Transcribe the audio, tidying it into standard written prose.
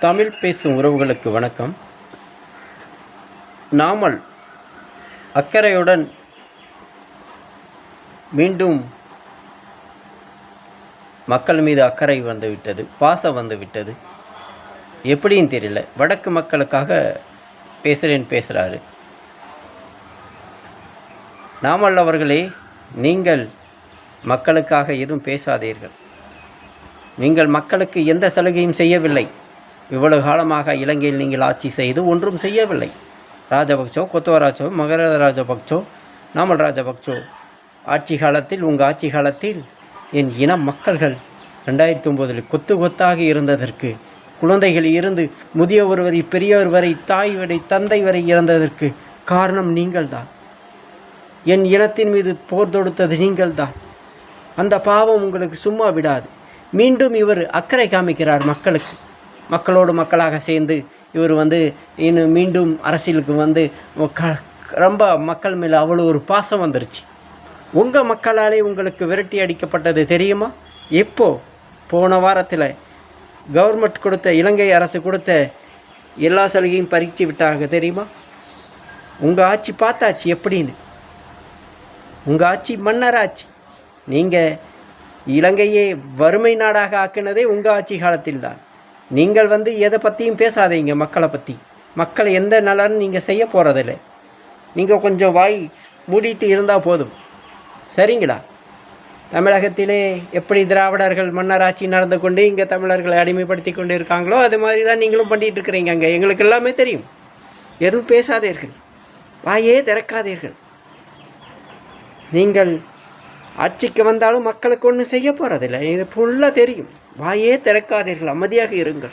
தமிழ் பேசும் உறவுகளுக்கு வணக்கம். நாமல் அக்கறையுடன் மீண்டும் மக்கள் மீது அக்கறை வந்துவிட்டது, பாசம் வந்துவிட்டது. எப்படின்னு தெரியல. வடக்கு மக்களுக்காக பேசுகிறாரு. நாமல் அவர்களே, நீங்கள் மக்களுக்காக எதுவும் பேசாதீர்கள். நீங்கள் மக்களுக்கு எந்த சலுகையும் செய்யவில்லை. இவ்வளவு காலமாக இலங்கையில் நீங்கள் ஆட்சி செய்து ஒன்றும் செய்யவில்லை. ராஜபக்சோ, கொத்தவராஜோ, மகர ராஜபக்சோ, நாமல் ராஜபக்சோ ஆட்சி காலத்தில், உங்கள் ஆட்சி காலத்தில் என் இன மக்கள்கள் 2009 கொத்து கொத்தாக இருந்ததற்கு, குழந்தைகள் இருந்து முதியவர் வரை, பெரியவர் வரை, தாய் வரை, தந்தை வரை இறந்ததற்கு காரணம் நீங்கள்தான். என் இனத்தின் மீது போர் தொடுத்தது நீங்கள்தான். அந்த பாவம் உங்களுக்கு சும்மா விடாது. மீண்டும் இவர் அக்கறை காமிக்கிறார் மக்களுக்கு. மக்களோடு மக்களாக சேர்ந்து இவர் இன்னும் மீண்டும் அரசியலுக்கு ரொம்ப மக்கள் மேலே அவ்வளோ ஒரு பாசம் வந்துருச்சு. உங்கள் மக்களாலே உங்களுக்கு விரட்டி அடிக்கப்பட்டது தெரியுமா? எப்போ? போன வாரத்தில் கவர்மெண்ட் கொடுத்த, இலங்கை அரசு கொடுத்த எல்லா சலுகையும் பறித்து விட்டாங்க தெரியுமா? உங்கள் ஆட்சி பார்த்தாச்சு எப்படின்னு. உங்கள் ஆட்சி மன்னர் ஆட்சி. நீங்கள் இலங்கையே வறுமை நாடாக ஆக்கினதே உங்கள் ஆட்சி காலத்தில் தான். நீங்கள் எதை பற்றியும் பேசாதீங்க. மக்களை பற்றி, மக்களை எந்த நலன்னு நீங்கள் செய்ய போகிறதில்லை. நீங்கள் கொஞ்சம் வாய் மூடிட்டு இருந்தால் போதும், சரிங்களா? தமிழகத்திலே எப்படி திராவிடர்கள் மன்னராட்சி நடந்து கொண்டு இங்கே தமிழர்களை அடிமைப்படுத்தி கொண்டு இருக்காங்களோ அது மாதிரி தான் நீங்களும் பண்ணிகிட்டு இருக்கிறீங்க. அங்கே எங்களுக்கு எல்லாமே தெரியும். எதுவும் பேசாதீர்கள், வாயே திறக்காதீர்கள். நீங்கள் ஆட்சிக்கு வந்தாலும் மக்களுக்கு ஒன்றும் செய்ய போகிறதில்லை, இது ஃபுல்லாக தெரியும். வாயே திறக்காதீர்கள், அமைதியாக இருங்கள்.